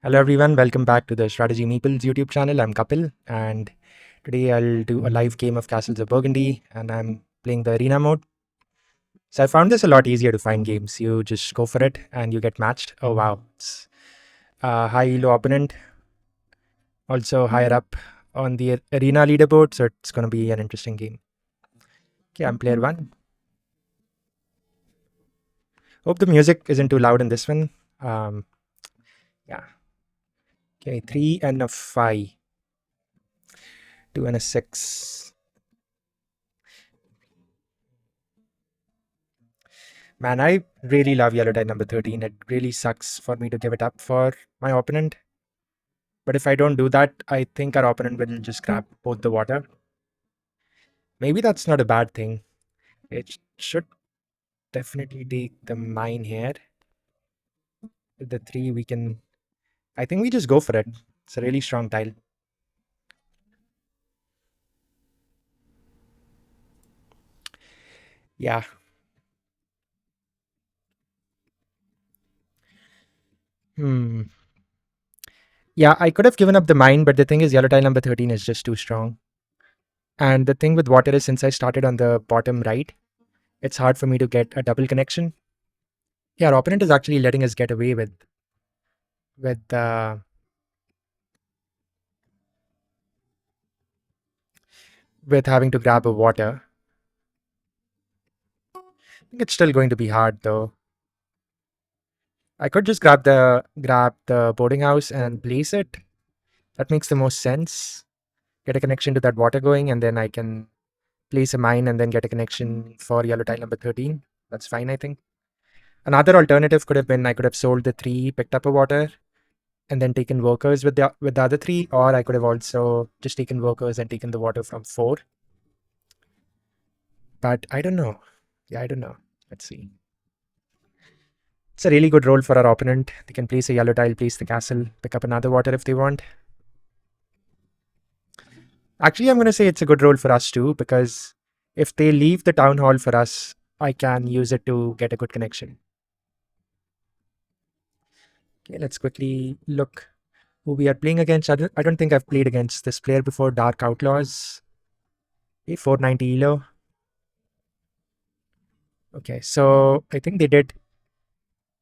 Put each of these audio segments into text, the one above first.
Hello everyone, welcome back to the Strategy Meeples YouTube channel. I'm Kapil and today I'll do a live game of Castles of Burgundy and I'm playing the arena mode. So I found this a lot easier to find games. You just go for it and you get matched. Oh wow, it's a high elo opponent, also higher up on the arena leaderboard, so it's going to be an interesting game. Okay, I'm player one. Hope the music isn't too loud in this one. Um, yeah. Okay, 3 and a 5, 2 and a 6. Man, I really love yellow tile number 13. It really sucks for me to give it up for my opponent. But if I don't do that, I think our opponent will just grab both the water. Maybe that's not a bad thing. It should definitely take the mine here. With the 3, we can... I think we just go for it. It's a really strong tile. Yeah. Hmm. Yeah, I could have given up the mine, but the thing is yellow tile number 13 is just too strong. And the thing with water is since I started on the bottom right, it's hard for me to get a double connection. Yeah, our opponent is actually letting us get away with with having to grab a water. I think it's still going to be hard though. I could just grab the boarding house and place it. That makes the most sense. Get a connection to that water going, and then I can place a mine and then get a connection for yellow tile number 13. That's fine, I think. Another alternative could have been I could have sold the 3, picked up a water, and then taken workers with the other 3, or I could have also just taken workers and taken the water from 4. But I don't know. Yeah, I don't know. Let's see. It's a really good role for our opponent. They can place a yellow tile, place the castle, pick up another water if they want. Actually, I'm going to say it's a good role for us too, because if they leave the town hall for us, I can use it to get a good connection. Okay, let's quickly look who we are playing against. I don't think I've played against this player before. Dark Outlaws. Okay, 490 elo. Okay, so I think they did.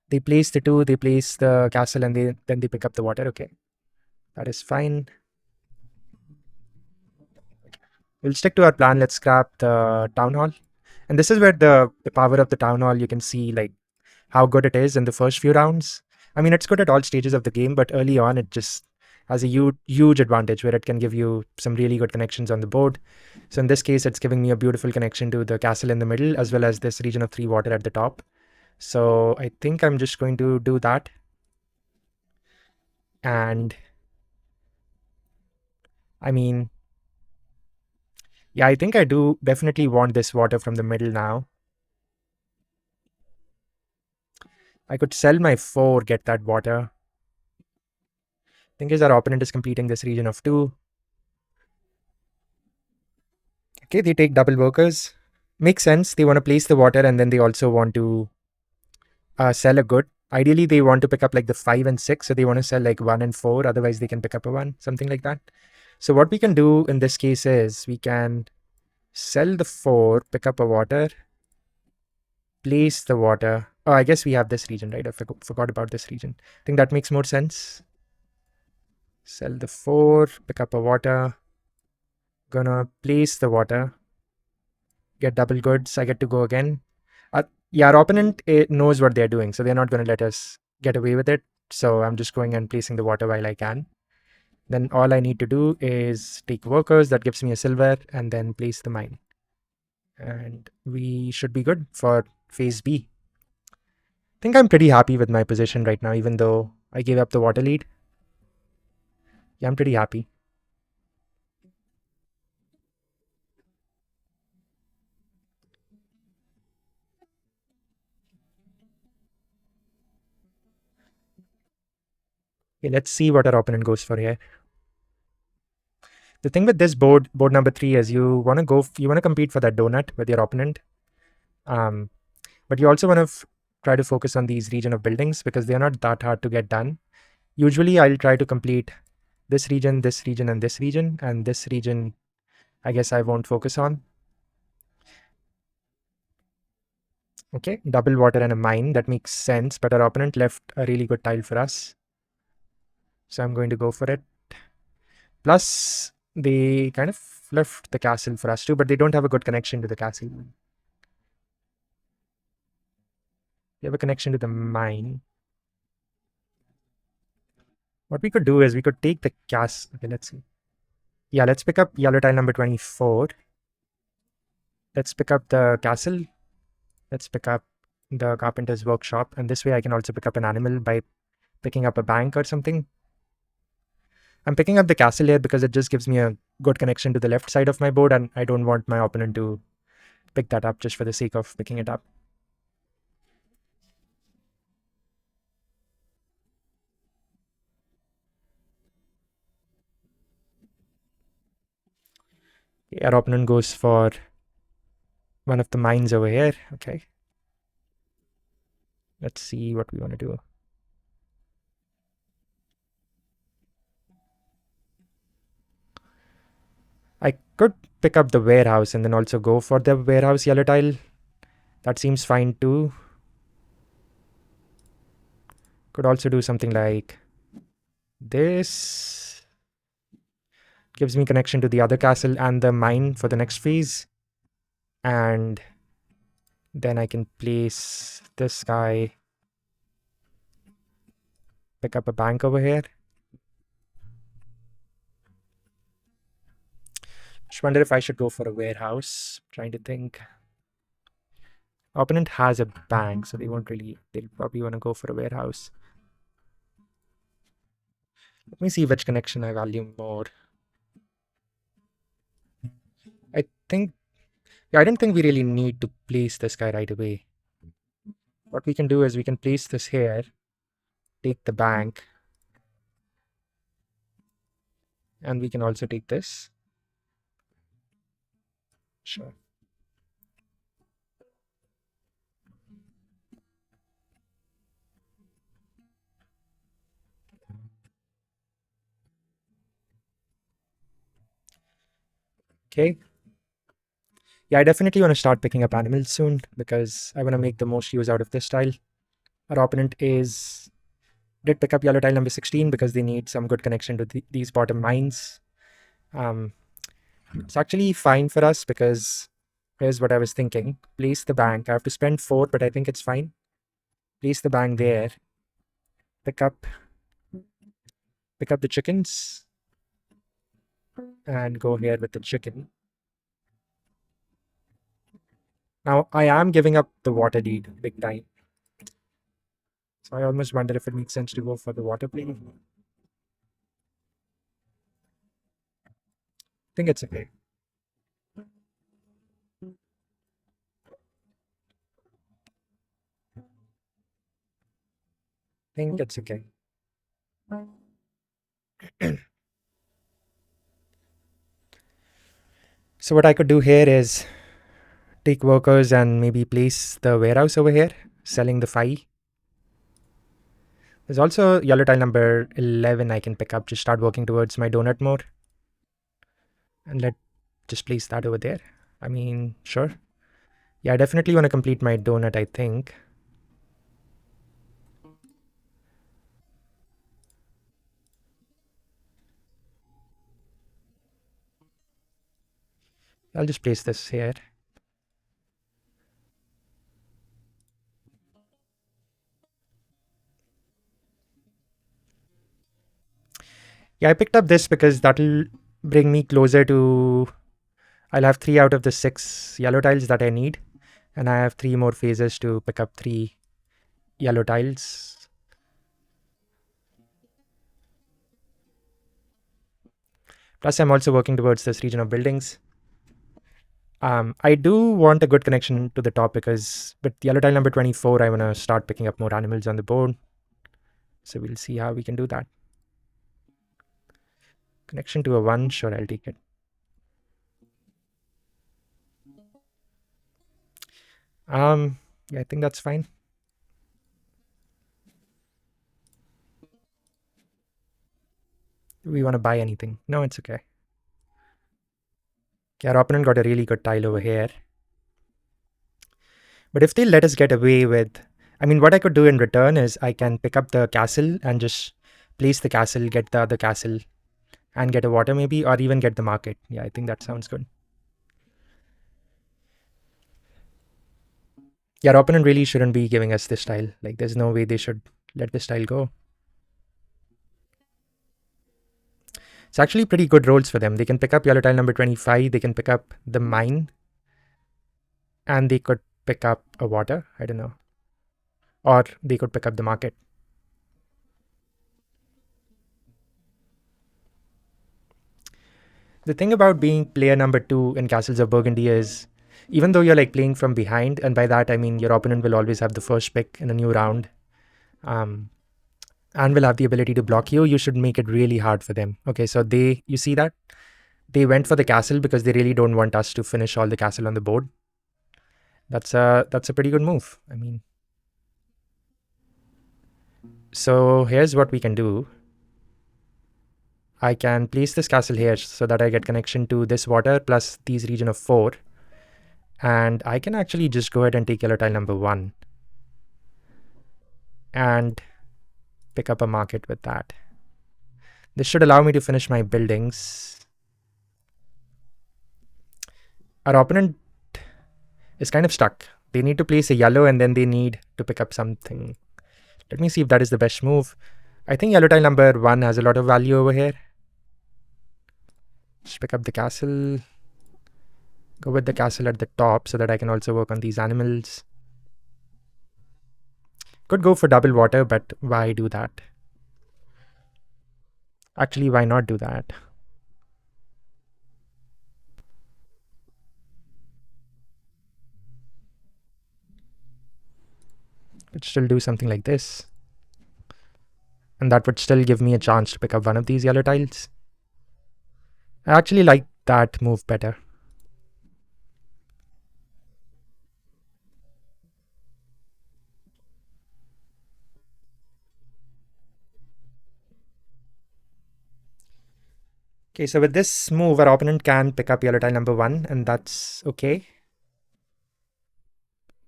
They place the 2, they place the castle, and then they pick up the water. Okay, that is fine. We'll stick to our plan. Let's scrap the town hall. And this is where the power of the town hall, you can see like how good it is in the first few rounds. I mean, it's good at all stages of the game, but early on, it just has a huge advantage where it can give you some really good connections on the board. So in this case, it's giving me a beautiful connection to the castle in the middle, as well as this region of 3 water at the top. So I think I'm just going to do that. And I mean, yeah, I think I do definitely want this water from the middle now. I could sell my 4, get that water. Thing is, our opponent is completing this region of 2. Okay, they take double workers. Makes sense. They want to place the water and then they also want to sell a good. Ideally, they want to pick up like the 5 and 6. So they want to sell like 1 and 4. Otherwise, they can pick up a 1, something like that. So what we can do in this case is we can sell the 4, pick up a water, place the water. Oh, I guess we have this region, right? I forgot about this region. I think that makes more sense. Sell the 4, pick up a water. Gonna place the water. Get double goods. I get to go again. Yeah, our opponent knows what they're doing, so they're not going to let us get away with it. So I'm just going and placing the water while I can. Then all I need to do is take workers. That gives me a silver, and then place the mine. And we should be good for phase B. I think I'm pretty happy with my position right now, even though I gave up the water lead. Yeah, I'm pretty happy. Okay, let's see what our opponent goes for here. The thing with this board number 3 is you want to compete for that donut with your opponent. But you also want to try to focus on these region of buildings because they're not that hard to get done. Usually I'll try to complete this region, and this region, and this region I guess I won't focus on. Okay, double water and a mine, that makes sense, but our opponent left a really good tile for us. So I'm going to go for it. Plus, they kind of left the castle for us too, but they don't have a good connection to the castle. They have a connection to the mine. What we could do is we could take the castle. Okay, let's see. Yeah, let's pick up yellow tile number 24. Let's pick up the castle. Let's pick up the carpenter's workshop. And this way I can also pick up an animal by picking up a bank or something. I'm picking up the castle here because it just gives me a good connection to the left side of my board, and I don't want my opponent to pick that up just for the sake of picking it up. Our opponent goes for one of the mines over here. Okay. Let's see what we want to do. I could pick up the warehouse and then also go for the warehouse yellow tile. That seems fine too. Could also do something like this. Gives me connection to the other castle and the mine for the next phase. And then I can place this guy, pick up a bank over here. Just wonder if I should go for a warehouse. Trying to think. Opponent has a bank, so they'll probably want to go for a warehouse. Let me see which connection I value more. I think, yeah, I don't think we really need to place this guy right away. What we can do is we can place this here, take the bank, and we can also take this. Sure. Okay. Yeah, I definitely want to start picking up animals soon because I want to make the most use out of this tile. Our opponent did pick up yellow tile number 16 because they need some good connection to these bottom mines. It's actually fine for us because here's what I was thinking. Place the bank. I have to spend 4, but I think it's fine. Place the bank there. Pick up the chickens and go here with the chicken. Now, I am giving up the water lead big time. So I almost wonder if it makes sense to go for the water play. I think it's okay. I think it's okay. So what I could do here is take workers and maybe place the warehouse over here, selling the 5. There's also yellow tile number 11 I can pick up, just start working towards my donut more. And just place that over there. I mean, sure. Yeah, I definitely want to complete my donut, I think. I'll just place this here. Yeah, I picked up this because that'll bring me closer to... I'll have 3 out of the 6 yellow tiles that I need. And I have 3 more phases to pick up 3 yellow tiles. Plus, I'm also working towards this region of buildings. I do want a good connection to the top because with yellow tile number 24, I want to start picking up more animals on the board. So we'll see how we can do that. Connection to a 1, sure, I'll take it. Yeah, I think that's fine. Do we want to buy anything? No, it's okay. Okay, our opponent got a really good tile over here. But if they let us get away with... I mean, what I could do in return is I can pick up the castle and just place the castle, get the other castle, and get a water maybe, or even get the market. Yeah, I think that sounds good. Yeah, our opponent really shouldn't be giving us this tile. Like, there's no way they should let this tile go. It's actually pretty good rolls for them. They can pick up yellow tile number 25, they can pick up the mine, and they could pick up a water. I don't know. Or they could pick up the market. The thing about being player number 2 in Castles of Burgundy is, even though you're like playing from behind, and by that I mean your opponent will always have the first pick in a new round, and will have the ability to block you, you should make it really hard for them. Okay, so you see that? They went for the castle because they really don't want us to finish all the castle on the board. That's a pretty good move. I mean, so here's what we can do. I can place this castle here so that I get connection to this water plus these region of 4. And I can actually just go ahead and take yellow tile number 1 and pick up a market with that. This should allow me to finish my buildings. Our opponent is kind of stuck. They need to place a yellow and then they need to pick up something. Let me see if that is the best move. I think yellow tile number 1 has a lot of value over here. Just pick up the castle. Go with the castle at the top so that I can also work on these animals. Could go for double water, but why do that? Actually, why not do that? Could still do something like this. And that would still give me a chance to pick up one of these yellow tiles. I actually like that move better. Okay, so with this move, our opponent can pick up yellow tile number 1, and that's okay.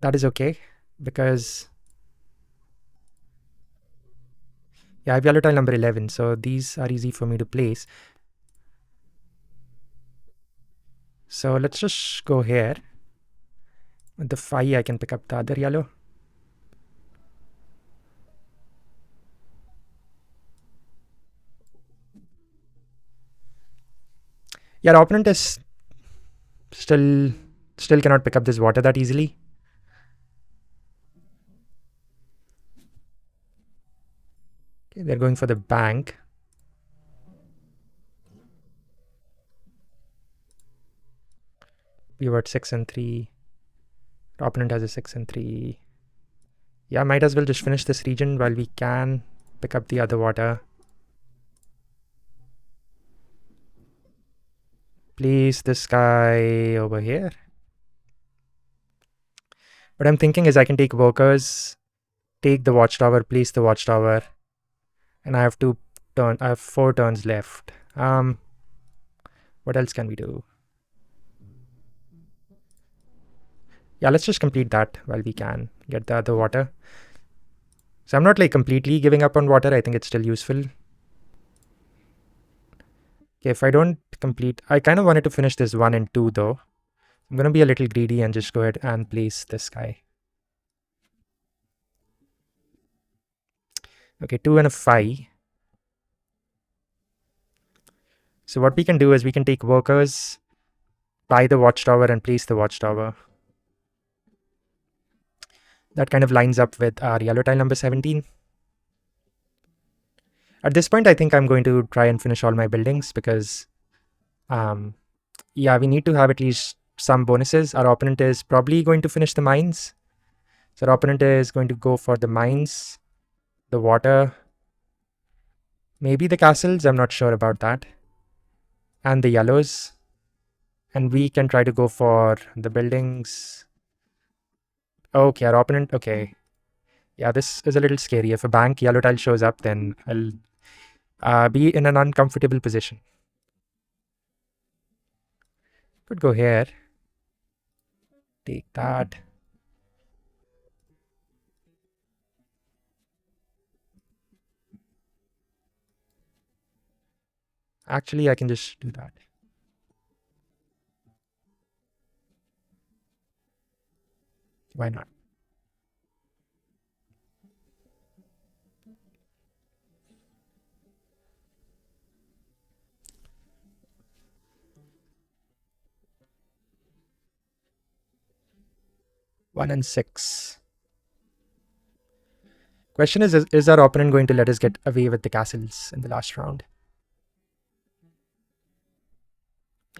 That is okay, because yeah, I have yellow tile number 11, so these are easy for me to place. So let's just go here. With the 5, I can pick up the other yellow. Yeah, our opponent is still cannot pick up this water that easily. Okay, they're going for the bank. We were at 6 and 3. Our opponent has a 6 and 3. Yeah, might as well just finish this region while we can pick up the other water. Place this guy over here. What I'm thinking is I can take workers, take the watchtower, place the watchtower, and I have 4 turns left. What else can we do? Yeah, let's just complete that while we can get the other water. So I'm not like completely giving up on water. I think it's still useful. Okay, if I don't complete, I kind of wanted to finish this 1 and 2 though. I'm going to be a little greedy and just go ahead and place this guy. Okay, 2 and a 5. So what we can do is we can take workers, buy the watchtower and place the watchtower. That kind of lines up with our yellow tile number 17. At this point, I think I'm going to try and finish all my buildings because, yeah, we need to have at least some bonuses. Our opponent is probably going to finish the mines. So our opponent is going to go for the mines, the water, maybe the castles. I'm not sure about that. And the yellows. And we can try to go for the buildings. Okay, our opponent, okay. Yeah, this is a little scary. If a bank yellow tile shows up, then Be in an uncomfortable position. Could go here. Take that. Actually, I can just do that. Why not? One and six. Question is our opponent going to let us get away with the castles in the last round?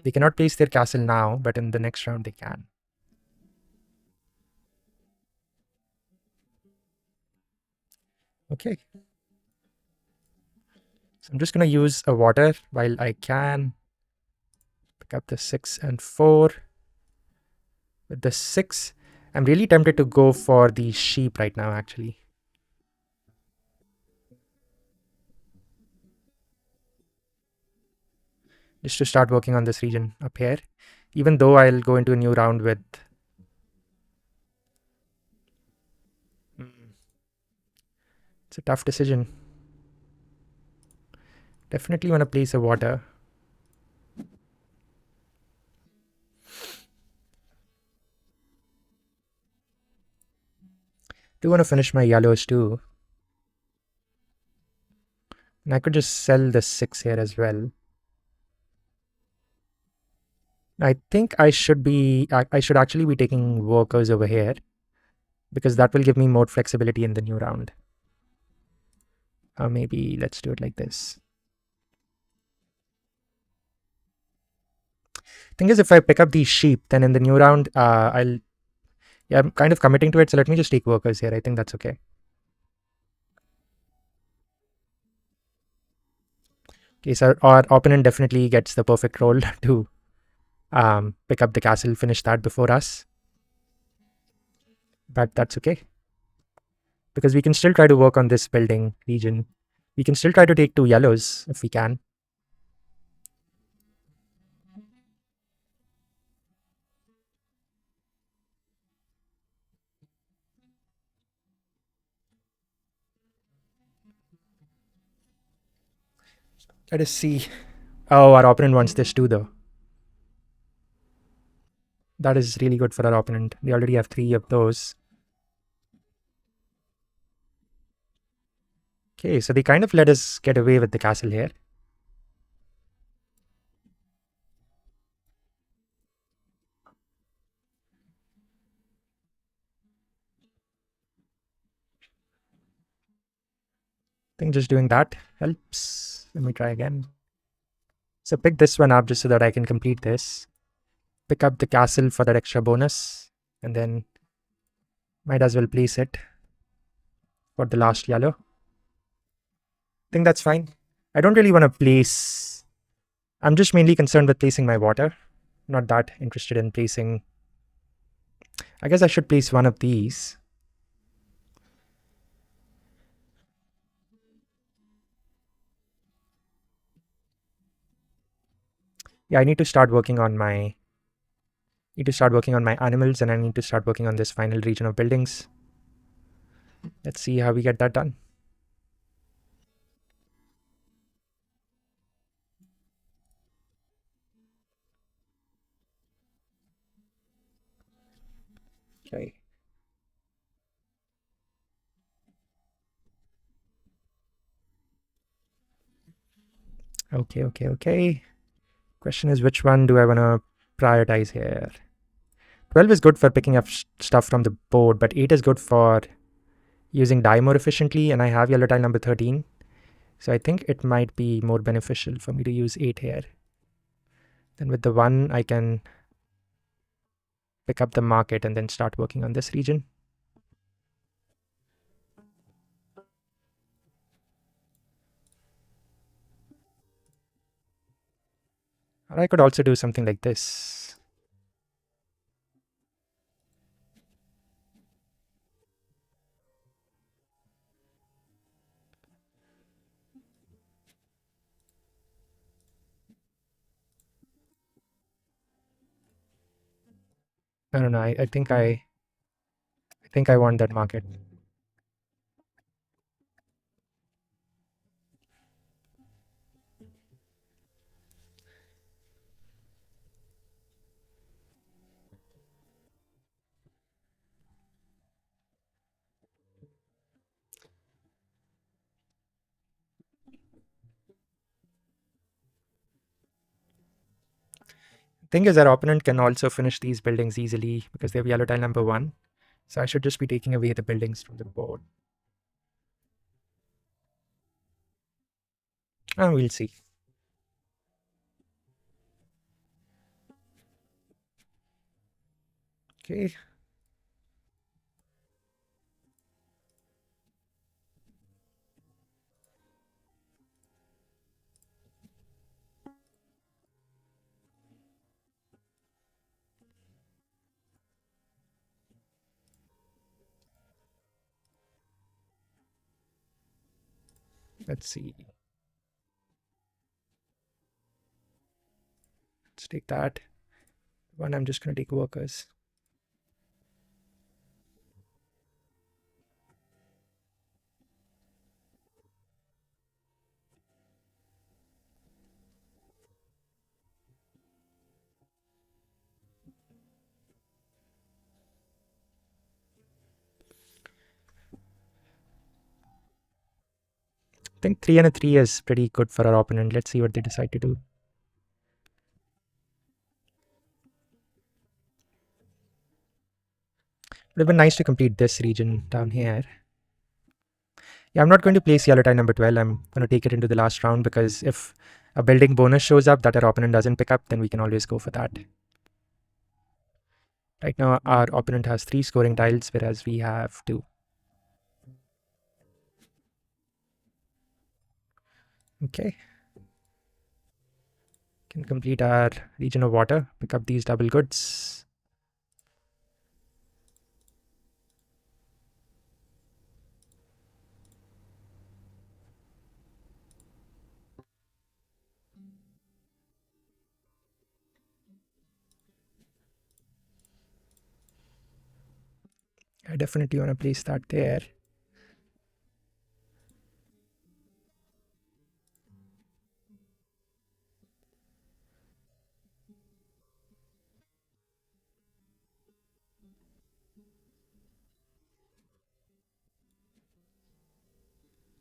They cannot place their castle now, but in the next round they can. Okay. So I'm just going to use a water while I can. Pick up the 6 and 4. With the 6, I'm really tempted to go for the sheep right now, actually. Just to start working on this region up here. Even though I'll go into a new round with... It's a tough decision. Definitely want to place a water. Do want to finish my yellows too. And I could just sell the 6 here as well. I think I should actually be taking workers over here, because that will give me more flexibility in the new round. Maybe let's do it like this. Thing is, if I pick up these sheep, then in the new round, I'm kind of committing to it. So let me just take workers here. I think that's okay. Okay, so our opponent definitely gets the perfect role to pick up the castle, finish that before us. But that's okay, because we can still try to work on this building region. We can still try to take 2 yellows if we can. Let us see. Oh, our opponent wants this too, though. That is really good for our opponent. They already have 3 of those. Okay, so they kind of let us get away with the castle here. I think just doing that helps. Let me try again. So pick this one up just so that I can complete this. Pick up the castle for that extra bonus, and then might as well place it for the last yellow. I think that's fine. I don't really want to place... I'm just mainly concerned with placing my water. Not that interested in placing... I guess I should place one of these. Yeah, I need to start working on my... animals, and I need to start working on this final region of buildings. Let's see how we get that done. Okay. Okay. Question is, which one do I want to prioritize here? 12 is good for picking up stuff from the board, but 8 is good for using die more efficiently, and I have yellow tile number 13. So I think it might be more beneficial for me to use 8 here. Then with the 1, I can pick up the market and then start working on this region. Or I could also do something like this. I don't know. I think I want that market. Thing is, our opponent can also finish these buildings easily because they have yellow tile number 1. So I should just be taking away the buildings from the board. And we'll see. Okay. Let's see. Let's take that. One, I'm just going to take workers. I think 3 and a 3 is pretty good for our opponent. Let's see what they decide to do. It would have been nice to complete this region down here. Yeah, I'm not going to place yellow tile number 12. I'm going to take it into the last round because if a building bonus shows up that our opponent doesn't pick up, then we can always go for that. Right now, our opponent has 3 scoring tiles, whereas we have 2. Okay. Can complete our region of water, pick up these double goods. I definitely want to place that there.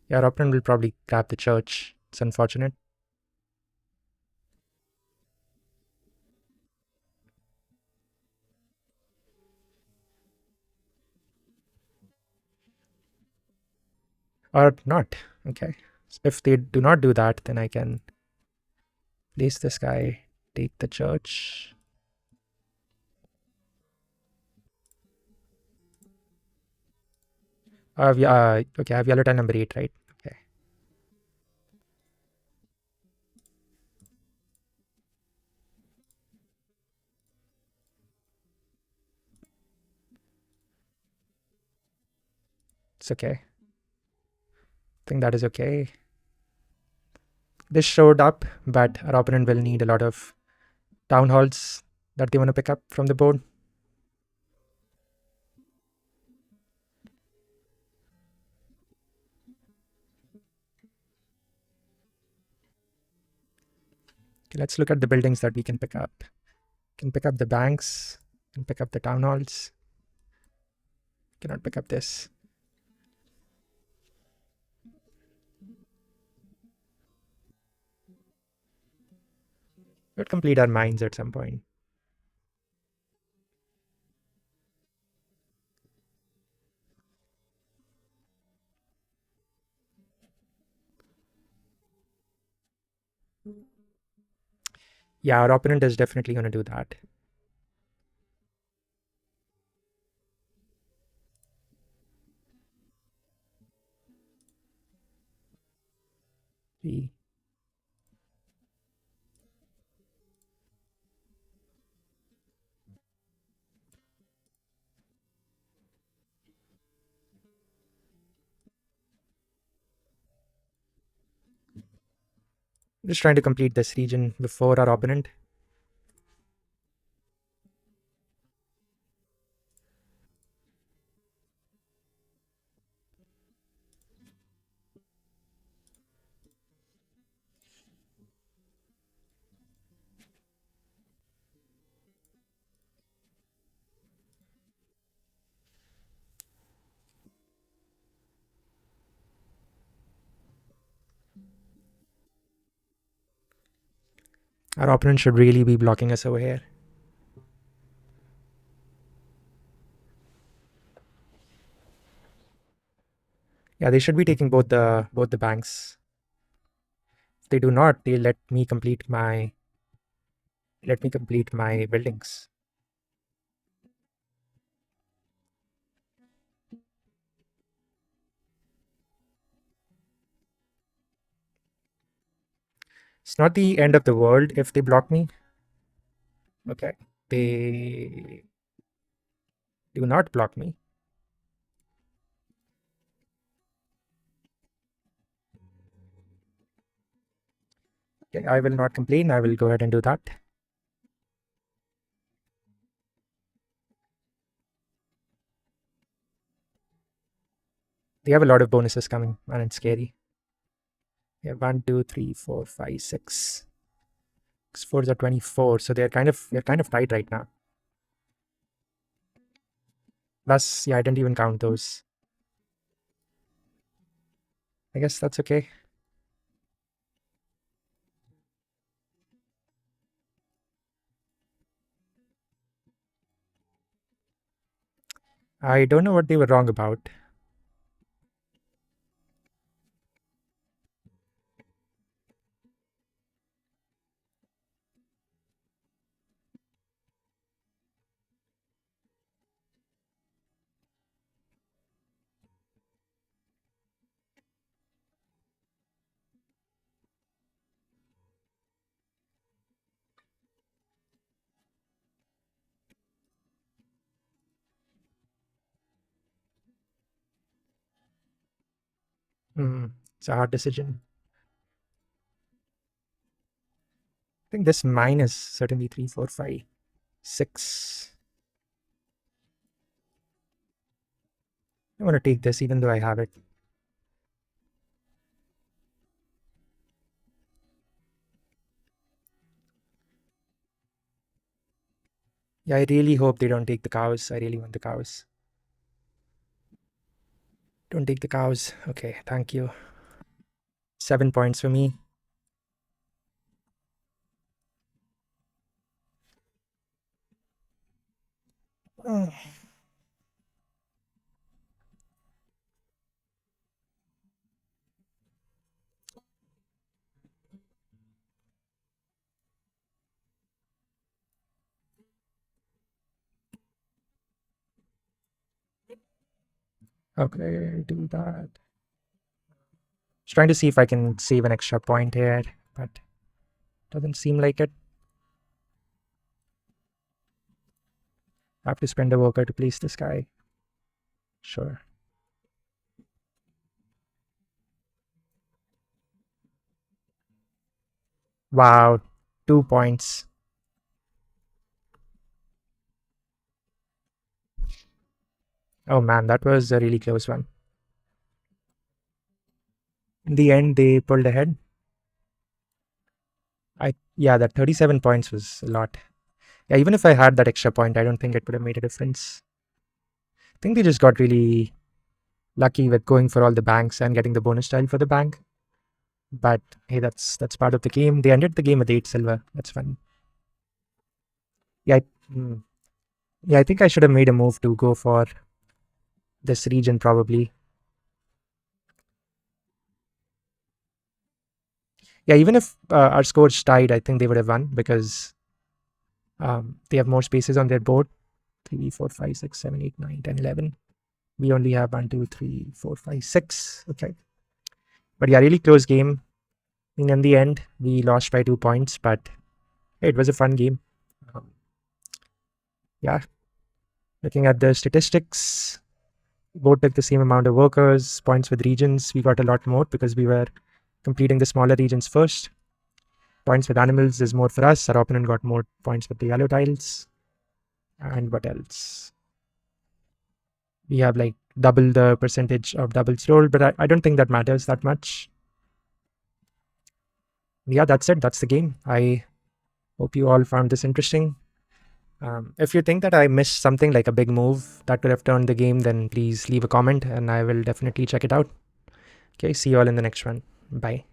Yeah, our opponent will probably grab the church. It's unfortunate. Or not. Okay. So if they do not do that, then I can place this guy, take the church. Okay, I have yellow tile number 8, right? Okay. It's okay. I think that is okay. This showed up, but our opponent will need a lot of town halls that they want to pick up from the board. Okay, let's look at the buildings that we can pick up. Can pick up the banks, can pick up the town halls. Cannot pick up this. We'll complete our mines at some point. Yeah, our opponent is definitely going to do that. We just trying to complete this region before our opponent. Our opponent should really be blocking us over here. Yeah, they should be taking both the banks. If they do not, they let me complete my buildings. It's not the end of the world if they block me. Okay. They do not block me. Okay, I will not complain. I will go ahead and do that. They have a lot of bonuses coming, and it's scary. Yeah, 1, 2, 3, 4, 5, 6. 4s are 24, so they're kind of tight right now. Plus, yeah, I didn't even count those. I guess that's okay. I don't know what they were wrong about. It's a hard decision. I think this mine is certainly 3, 4, 5, 6. I want to take this even though I have it. Yeah, I really hope they don't take the cows. I really want the cows. Don't take the cows. Okay, thank you. 7 points for me. Oh. Okay, do that. Just trying to see if I can save an extra point here, but doesn't seem like it. I have to spend a worker to place this guy. Sure. Wow, 2 points. Oh man, that was a really close one. In the end, they pulled ahead. Yeah, that 37 points was a lot. Yeah, even if I had that extra point, I don't think it would have made a difference. I think they just got really lucky with going for all the banks and getting the bonus tile for the bank. But hey, that's part of the game. They ended the game with 8 silver. That's fun. Yeah, yeah, I think I should have made a move to go for this region probably. Yeah, even if our scores tied, I think they would have won because they have more spaces on their board. 3, 4, 5, 6, 7, 8, 9, 10, 11. We only have 1, 2, 3, 4, 5, 6. Okay. But yeah, really close game. I mean, in the end, we lost by 2 points, but hey, it was a fun game. Yeah. Looking at the statistics, both took the same amount of workers, points with regions. We got a lot more because we were completing the smaller regions first. Points with animals is more for us. Our opponent got more points with the yellow tiles. And what else? We have like double the percentage of doubles rolled, but I don't think that matters that much. Yeah, that's it. That's the game. I hope you all found this interesting. If you think that I missed something like a big move that could have turned the game, then please leave a comment and I will definitely check it out. Okay, see you all in the next one. Bye.